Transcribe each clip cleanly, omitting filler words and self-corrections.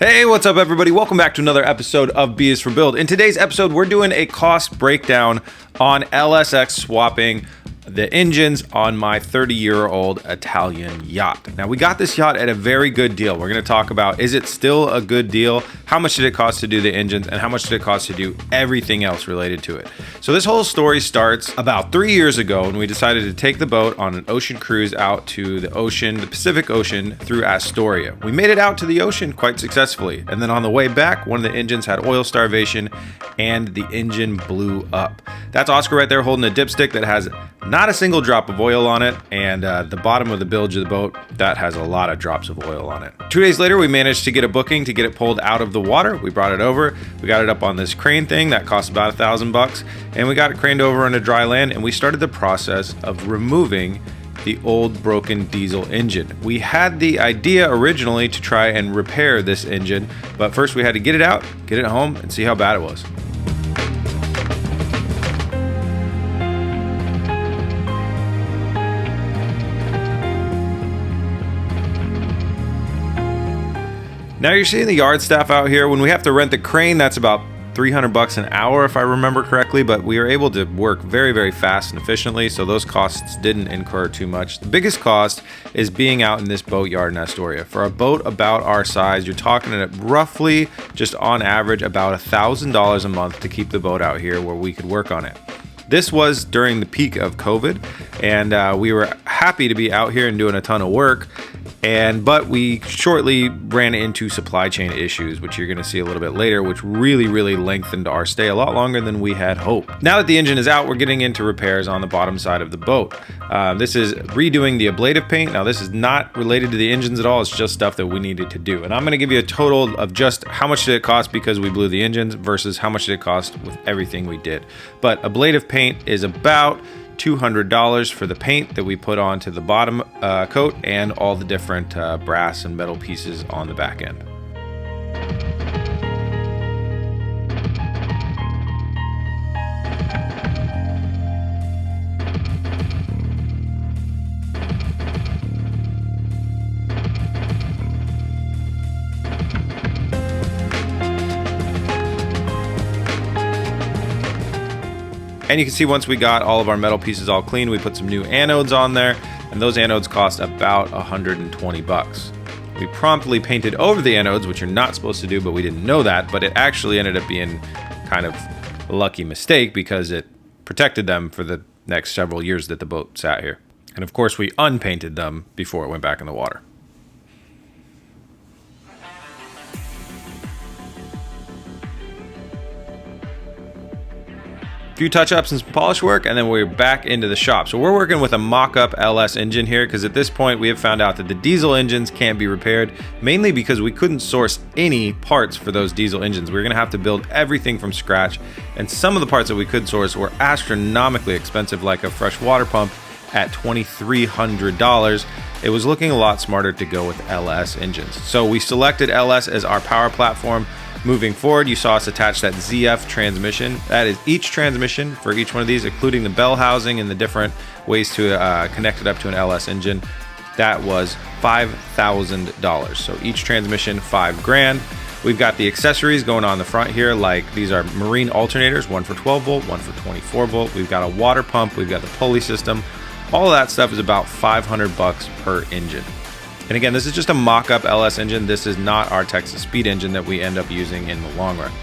Hey, what's up everybody? Welcome back to another episode of B is for Build. In today's episode, we're doing a cost breakdown on LSX swapping the engines on my 30-year-old Italian yacht. Now, we got this yacht at a very good deal. We're going to talk about, is it still a good deal? How much did it cost to do the engines? And how much did it cost to do everything else related to it? So this whole story starts about 3 years ago when we decided to take the boat on an ocean cruise out to the ocean, the Pacific Ocean, through Astoria. We made it out to the ocean quite successfully. And then on the way back, one of the engines had oil starvation and the engine blew up. That's Oscar right there holding a dipstick that has not a single drop of oil on it, and the bottom of the bilge of the boat, that has a lot of drops of oil on it. 2 days later, we managed to get a booking to get it pulled out of the water. We brought it over, we got it up on this crane thing that cost about $1,000, and we got it craned over onto dry land, and we started the process of removing the old broken diesel engine. We had the idea originally to try and repair this engine, but first we had to get it out, get it home, and see how bad it was. Now you're seeing the yard staff out here. When we have to rent the crane, that's about $300 an hour if I remember correctly, but we were able to work very, very fast and efficiently, so those costs didn't incur too much. The biggest cost is being out in this boat yard in Astoria. For a boat about our size, you're talking at roughly, just on average, about $1,000 a month to keep the boat out here where we could work on it. This was during the peak of COVID, and we were happy to be out here and doing a ton of work. But we shortly ran into supply chain issues, which you're going to see a little bit later, which really lengthened our stay a lot longer than we had hoped. Now that the engine is out, we're getting into repairs on the bottom side of the boat. This is redoing the ablative paint. Now, this is not related to the engines at all. It's just stuff that we needed to do. And I'm going to give you a total of just how much did it cost because we blew the engines versus how much did it cost with everything we did. But ablative paint is about $200 for the paint that we put onto the bottom coat and all the different brass and metal pieces on the back end. And you can see once we got all of our metal pieces all clean, we put some new anodes on there, and those anodes cost about $120. We promptly painted over the anodes, which you're not supposed to do, but we didn't know that, but it actually ended up being kind of a lucky mistake because it protected them for the next several years that the boat sat here. And of course, we unpainted them before it went back in the water. Few touch-ups and some polish work, and then we're back into the shop. So we're working with a mock-up LS engine here because at this point we have found out that the diesel engines can't be repaired, mainly because we couldn't source any parts for those diesel engines. We were going to have to build everything from scratch, and some of the parts that we could source were astronomically expensive, like a fresh water pump at $2,300. It was looking a lot smarter to go with LS engines. So we selected LS as our power platform. Moving forward, you saw us attach that ZF transmission. That is each transmission for each one of these, including the bell housing and the different ways to connect it up to an LS engine. That was $5,000. So each transmission, $5,000. We've got the accessories going on the front here, like these are marine alternators, one for 12 volt, one for 24 volt. We've got a water pump, we've got the pulley system. All of that stuff is about $500 per engine. And again, this is just a mock-up LS engine. This is not our Texas Speed engine that we end up using in the long run.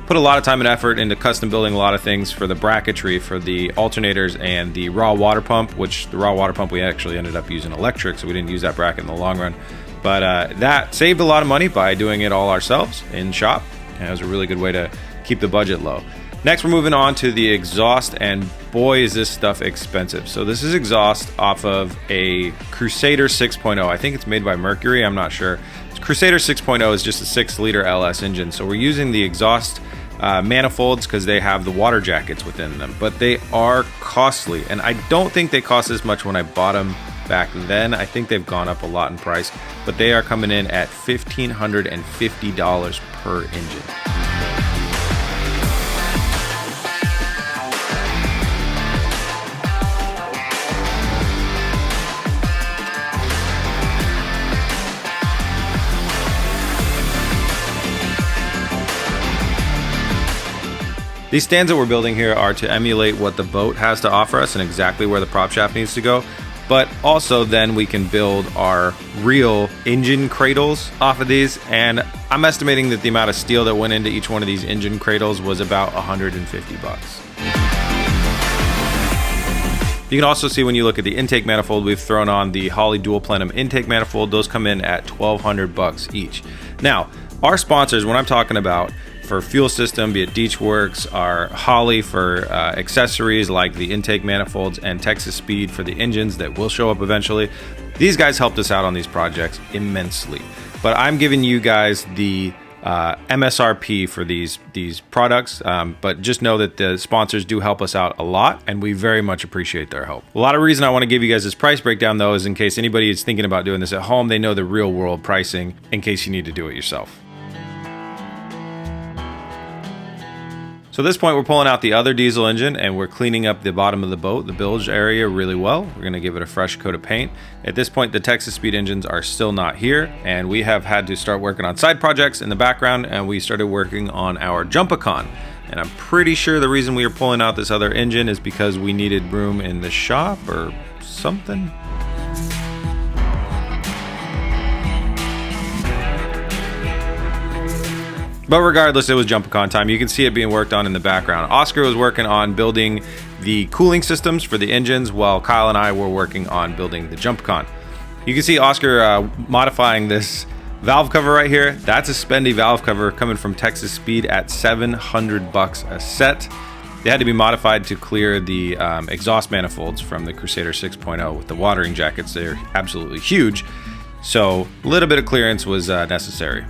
Put a lot of time and effort into custom building a lot of things for the bracketry, for the alternators, and the raw water pump, which the raw water pump we actually ended up using electric, so we didn't use that bracket in the long run. But that saved a lot of money by doing it all ourselves in shop, and it was a really good way to keep the budget low. Next, we're moving on to the exhaust, and boy, is this stuff expensive. So this is exhaust off of a Crusader 6.0. I think it's made by Mercury, I'm not sure. Crusader 6.0 is just a 6-liter LS engine, so we're using the exhaust manifolds because they have the water jackets within them, but they are costly, and I don't think they cost as much when I bought them back then. I think they've gone up a lot in price, but they are coming in at $1,550 per engine. These stands that we're building here are to emulate what the boat has to offer us and exactly where the prop shaft needs to go. But also then we can build our real engine cradles off of these. And I'm estimating that the amount of steel that went into each one of these engine cradles was about 150 bucks. You can also see when you look at the intake manifold, we've thrown on the Holley dual plenum intake manifold. Those come in at 1,200 bucks each. Now, our sponsors, when I'm talking about for fuel system, be it Deechworks, our Holley for accessories like the intake manifolds, and Texas Speed for the engines that will show up eventually. These guys helped us out on these projects immensely. But I'm giving you guys the MSRP for these products, but just know that the sponsors do help us out a lot, and we very much appreciate their help. A lot of reason I want to give you guys this price breakdown though is in case anybody is thinking about doing this at home, they know the real world pricing in case you need to do it yourself. So at this point, we're pulling out the other diesel engine and we're cleaning up the bottom of the boat, the bilge area really well. We're gonna give it a fresh coat of paint. At this point, the Texas Speed engines are still not here, and we have had to start working on side projects in the background, and we started working on our Jump-A-Con. And I'm pretty sure the reason we are pulling out this other engine is because we needed room in the shop or something. But regardless, it was Jump-A-Con time. You can see it being worked on in the background. Oscar was working on building the cooling systems for the engines while Kyle and I were working on building the Jump-A-Con. You can see Oscar modifying this valve cover right here. That's a spendy valve cover coming from Texas Speed at 700 bucks a set. They had to be modified to clear the exhaust manifolds from the Crusader 6.0 with the watering jackets. They're absolutely huge. So a little bit of clearance was necessary.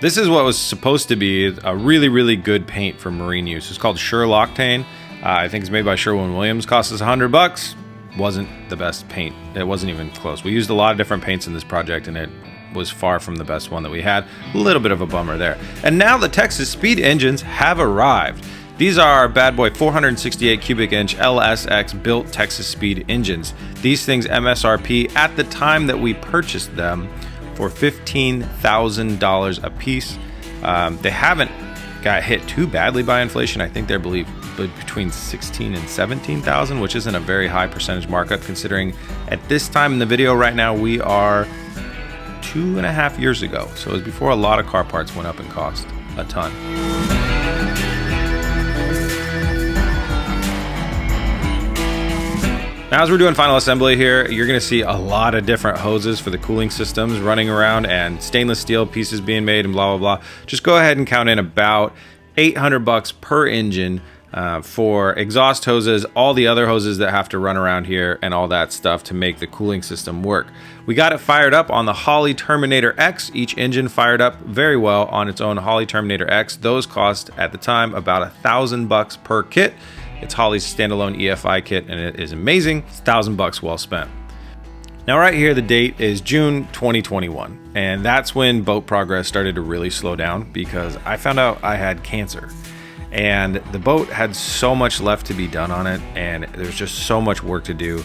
This is what was supposed to be a really, really good paint for marine use. It's called Sherloctane. I think it's made by Sherwin-Williams. Cost us 100 bucks. Wasn't the best paint. It wasn't even close. We used a lot of different paints in this project, and it was far from the best one that we had. A little bit of a bummer there. And now the Texas Speed engines have arrived. These are our bad boy 468 cubic inch LSX built Texas Speed engines. These things MSRP at the time that we purchased them for $15,000 a piece. They haven't got hit too badly by inflation. I think they're between 16 and 17,000, which isn't a very high percentage markup considering at this time in the video right now we are 2.5 years ago. So it was before a lot of car parts went up in cost a ton. Now, as we're doing final assembly here, you're gonna see a lot of different hoses for the cooling systems running around and stainless steel pieces being made and blah, blah, blah. Just go ahead and count in about 800 bucks per engine for exhaust hoses, all the other hoses that have to run around here and all that stuff to make the cooling system work. We got it fired up on the Holley Terminator X. Each engine fired up very well on its own Holley Terminator X. Those cost at the time about 1,000 bucks per kit. It's Holley's standalone EFI kit, and it is amazing. It's 1,000 bucks well spent. Now right here, the date is June 2021, and that's when boat progress started to really slow down because I found out I had cancer. And the boat had so much left to be done on it, and there's just so much work to do.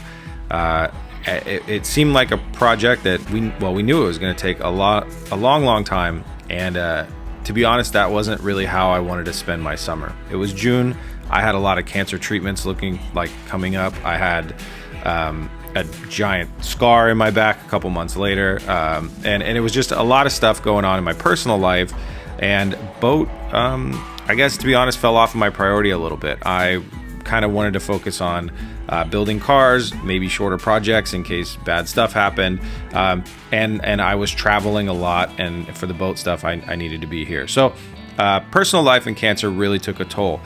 It seemed like a project that we knew it was going to take a long time, and to be honest, that wasn't really how I wanted to spend my summer. It was June. I had a lot of cancer treatments looking like coming up. I had a giant scar in my back a couple months later, and it was just a lot of stuff going on in my personal life. And boat, I guess to be honest, fell off of my priority a little bit. I kind of wanted to focus on building cars, maybe shorter projects in case bad stuff happened, and I was traveling a lot, and for the boat stuff I needed to be here. So personal life and cancer really took a toll.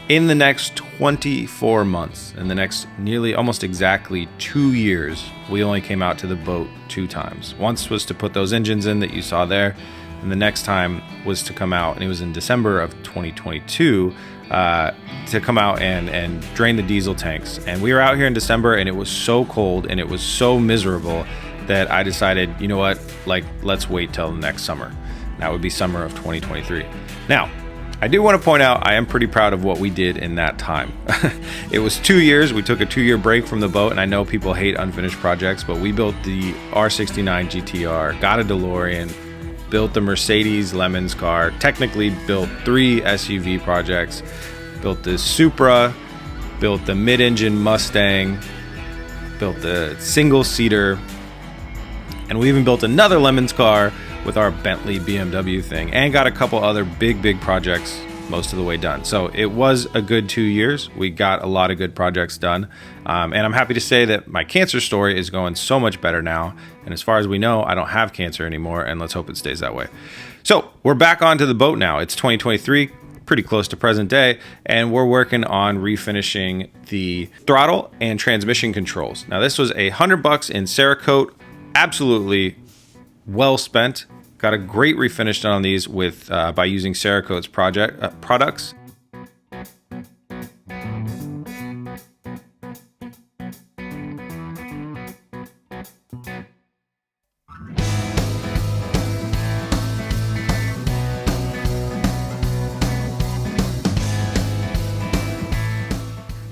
In the next 24 months, in the next nearly almost exactly 2 years, we only came out to the boat 2 times. Once was to put those engines in that you saw there, and the next time was to come out, and it was in December of 2022, to come out and drain the diesel tanks. And we were out here in December, and it was so cold and it was so miserable that I decided, you know what, like, let's wait till the next summer. That would be summer of 2023. Now, I do want to point out I am pretty proud of what we did in that time. It was 2 years. We took a 2-year break from the boat, and I know people hate unfinished projects, but we built the R69 GTR, got a DeLorean, built the Mercedes Lemons car, technically built 3 SUV projects, built the Supra, built the mid-engine Mustang, built the single-seater, and we even built another Lemons car with our Bentley BMW thing, and got a couple other big projects most of the way done. So it was a good 2 years. We got a lot of good projects done. And I'm happy to say that my cancer story is going so much better now. And as far as we know, I don't have cancer anymore, and let's hope it stays that way. So we're back onto the boat now. It's 2023, pretty close to present day, and we're working on refinishing the throttle and transmission controls. Now this was $100 in Cerakote, absolutely well spent. Got a great refinish done on these with by using Cerakote's products.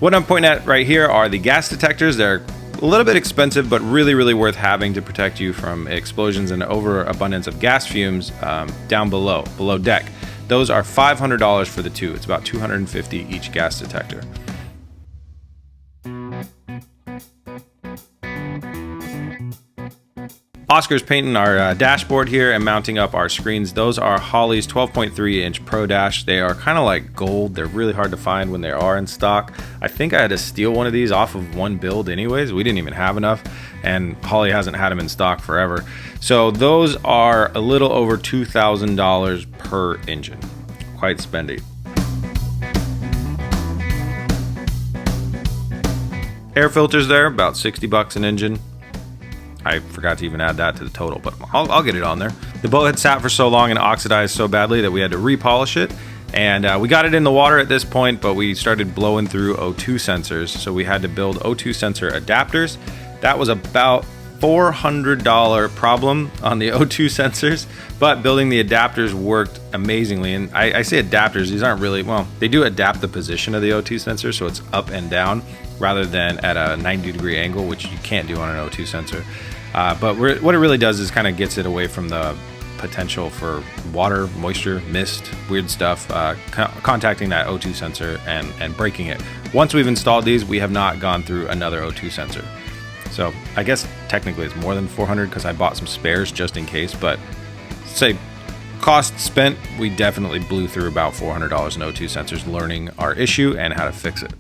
What I'm pointing at right here are the gas detectors. They're a little bit expensive, but really worth having to protect you from explosions and overabundance of gas fumes down below deck. Those are $500 for the 2. It's about $250 each gas detector. Oscar's painting our dashboard here and mounting up our screens. Those are Holley's 12.3-inch Pro Dash. They are kind of like gold. They're really hard to find when they are in stock. I think I had to steal one of these off of one build anyways. We didn't even have enough, and Holley hasn't had them in stock forever. So those are a little over $2,000 per engine. Quite spendy. Air filters there, about $60 an engine. I forgot to even add that to the total, but I'll get it on there. The boat had sat for so long and oxidized so badly that we had to repolish it. And we got it in the water at this point, but we started blowing through O2 sensors. So we had to build O2 sensor adapters. That was about $400 problem on the O2 sensors, but building the adapters worked amazingly. And I say adapters, these aren't really, well, they do adapt the position of the O2 sensor, so it's up and down rather than at a 90-degree angle, which you can't do on an O2 sensor. But what it really does is kind of gets it away from the potential for water, moisture, mist, weird stuff, contacting that O2 sensor and breaking it. Once we've installed these, we have not gone through another O2 sensor. So I guess technically it's more than 400 because I bought some spares just in case, but say cost spent, we definitely blew through about $400 in O2 sensors learning our issue and how to fix it.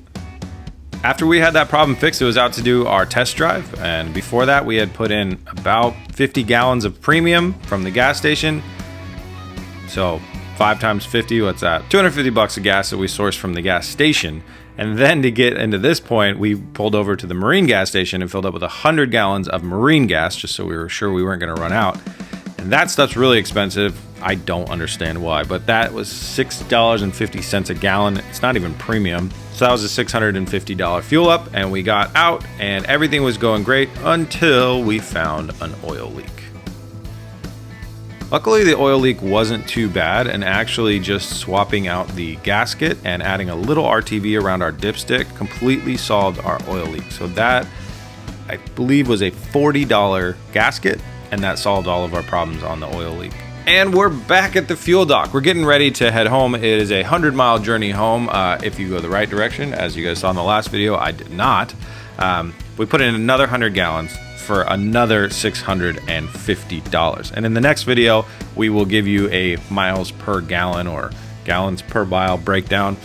After we had that problem fixed, it was out to do our test drive, and before that we had put in about 50 gallons of premium from the gas station. So 5 times 50, what's that? $250 of gas that we sourced from the gas station. And then to get into this point, we pulled over to the marine gas station and filled up with 100 gallons of marine gas, just so we were sure we weren't going to run out. And that stuff's really expensive. I don't understand why, but that was $6.50 a gallon. It's not even premium. So that was a $650 fuel up, and we got out and everything was going great until we found an oil leak. Luckily, the oil leak wasn't too bad, and actually just swapping out the gasket and adding a little RTV around our dipstick completely solved our oil leak. So that, I believe, was a $40 gasket, and that solved all of our problems on the oil leak. And we're back at the fuel dock. We're getting ready to head home. It is a 100-mile journey home if you go the right direction. As you guys saw in the last video, I did not. We put in another 100 gallons for another $650. And in the next video, we will give you a miles per gallon or gallons per mile breakdown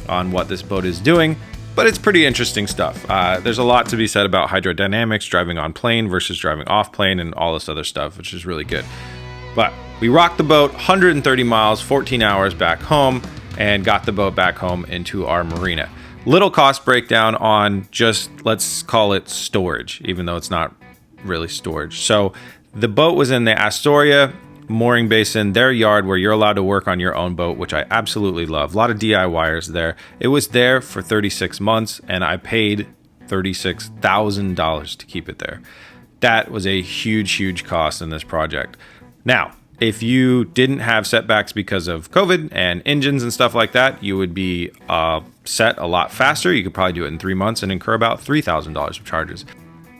on what this boat is doing. But it's pretty interesting stuff. There's a lot to be said about hydrodynamics, driving on plane versus driving off plane, and all this other stuff, which is really good. But we rocked the boat 130 miles, 14 hours back home, and got the boat back home into our marina. Little cost breakdown on just, let's call it storage, even though it's not really storage. So the boat was in the Astoria mooring basin, their yard where you're allowed to work on your own boat, which I absolutely love. A lot of DIYers there. It was there for 36 months and I paid $36,000 to keep it there. That was a huge, huge cost in this project. Now, if you didn't have setbacks because of COVID and engines and stuff like that, you would be set a lot faster. You could probably do it in 3 months and incur about $3,000 of charges.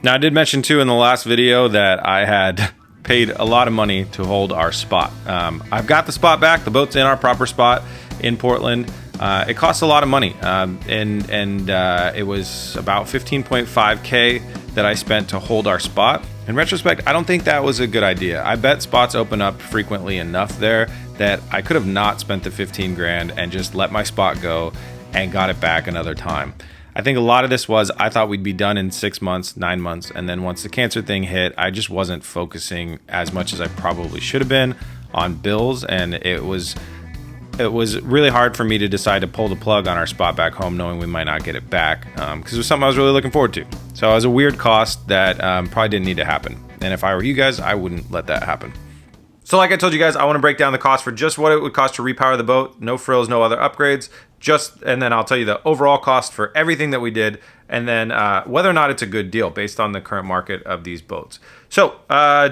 Now, I did mention too in the last video that I had paid a lot of money to hold our spot. I've got the spot back. The boat's in our proper spot in Portland. It costs a lot of money, and it was about $15.5K that I spent to hold our spot. In retrospect, I don't think that was a good idea. I bet spots open up frequently enough there that I could have not spent the 15 grand and just let my spot go and got it back another time. I think a lot of this was I thought we'd be done in 6 months, 9 months, and then once the cancer thing hit, I just wasn't focusing as much as I probably should have been on bills, and it was really hard for me to decide to pull the plug on our spot back home knowing we might not get it back because it was something I was really looking forward to. So it was a weird cost that probably didn't need to happen. And if I were you guys, I wouldn't let that happen. So like I told you guys, I want to break down the cost for just what it would cost to repower the boat. No frills, no other upgrades. And then I'll tell you the overall cost for everything that we did, and then whether or not it's a good deal based on the current market of these boats. So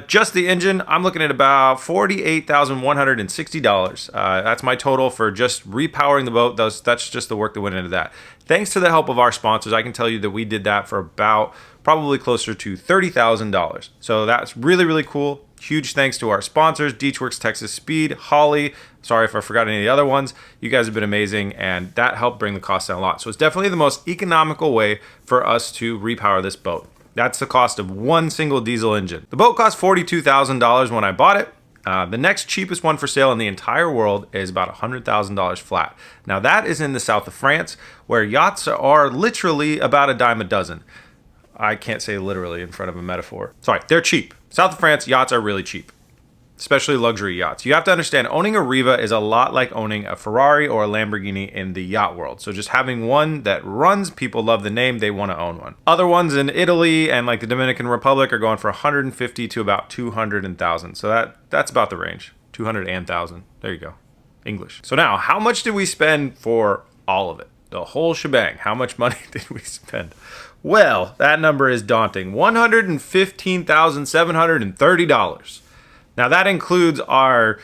just the engine, I'm looking at about $48,160. That's my total for just repowering the boat. That's just the work that went into that. Thanks to the help of our sponsors, I can tell you that we did that for about probably closer to $30,000. So that's really, really cool. Huge thanks to our sponsors, Beachworks Texas Speed, Holly. Sorry if I forgot any of the other ones. You guys have been amazing, and that helped bring the cost down a lot. So it's definitely the most economical way for us to repower this boat. That's the cost of one single diesel engine. The boat cost $42,000 when I bought it. The next cheapest one for sale in the entire world is about $100,000 flat. Now that is in the south of France, where yachts are literally about a dime a dozen. I can't say literally in front of a metaphor. Sorry, they're cheap. South of France, yachts are really cheap, especially luxury yachts. You have to understand, owning a Riva is a lot like owning a Ferrari or a Lamborghini in the yacht world. So just having one that runs, people love the name, they want to own one. Other ones in Italy and like the Dominican Republic are going for 150 to about 200,000. So that's about the range, 200 and 1,000. There you go, English. So now, how much did we spend for all of it? The whole shebang. How much money did we spend? Well, that number is daunting. $115,730. Now that includes our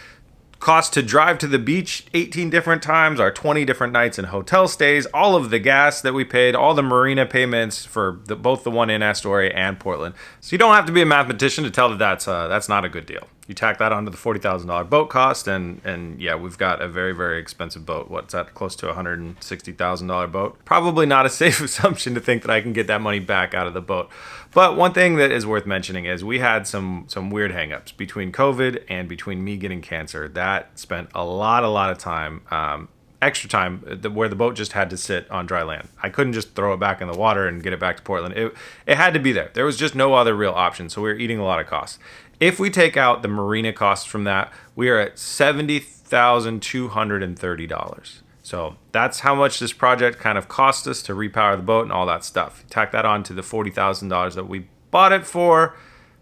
cost to drive to the beach 18 different times, our 20 different nights in hotel stays, all of the gas that we paid, all the marina payments for both the one in Astoria and Portland. So you don't have to be a mathematician to tell that that's not a good deal. You tack that onto the $40,000 boat cost, and yeah, we've got a very, very expensive boat. What's that, close to $160,000 boat? Probably not a safe assumption to think that I can get that money back out of the boat. But one thing that is worth mentioning is we had some weird hangups between COVID and between me getting cancer. That spent a lot of time, extra time, where the boat just had to sit on dry land. I couldn't just throw it back in the water and get it back to Portland. It had to be there. There was just no other real option, so we were eating a lot of costs. If we take out the marina costs from that, we are at $70,230. So that's how much this project kind of cost us to repower the boat and all that stuff. Tack that on to the $40,000 that we bought it for,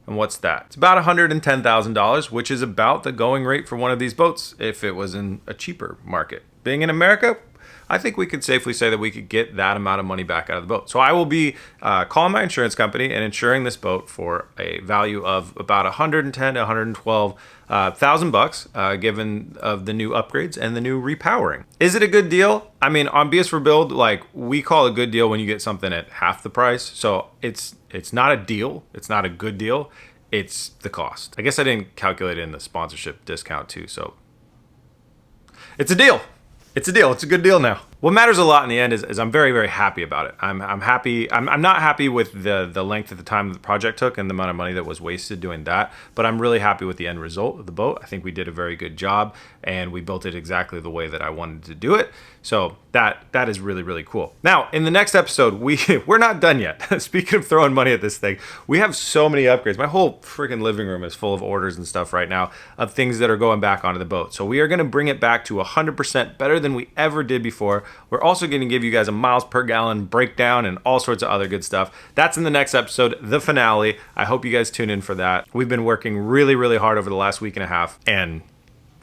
and what's that? It's about $110,000, which is about the going rate for one of these boats if it was in a cheaper market. Being in America, I think we could safely say that we could get that amount of money back out of the boat. So I will be calling my insurance company and insuring this boat for a value of about $110,000 to $112,000, given of the new upgrades and the new repowering. Is it a good deal? I mean, on BS for Build, like, we call a good deal when you get something at half the price. So it's not a deal. It's not a good deal. It's the cost. I guess I didn't calculate it in the sponsorship discount too. So it's a deal. It's a deal. It's a good deal now. What matters a lot in the end is I'm very, very happy about it. I'm happy. I'm not happy with the length of the time the project took and the amount of money that was wasted doing that, but I'm really happy with the end result of the boat. I think we did a very good job, and we built it exactly the way that I wanted to do it. So that is really, really cool. Now, in the next episode, we're not done yet. Speaking of throwing money at this thing, we have so many upgrades. My whole freaking living room is full of orders and stuff right now of things that are going back onto the boat. So we are going to bring it back to 100% better than we ever did before. We're also going to give you guys a miles per gallon breakdown and all sorts of other good stuff. That's in the next episode, the finale. I hope you guys tune in for that. We've been working really, really hard over the last week and a half, and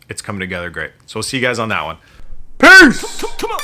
it's coming together great. So we'll see you guys on that one. Peace! Come on.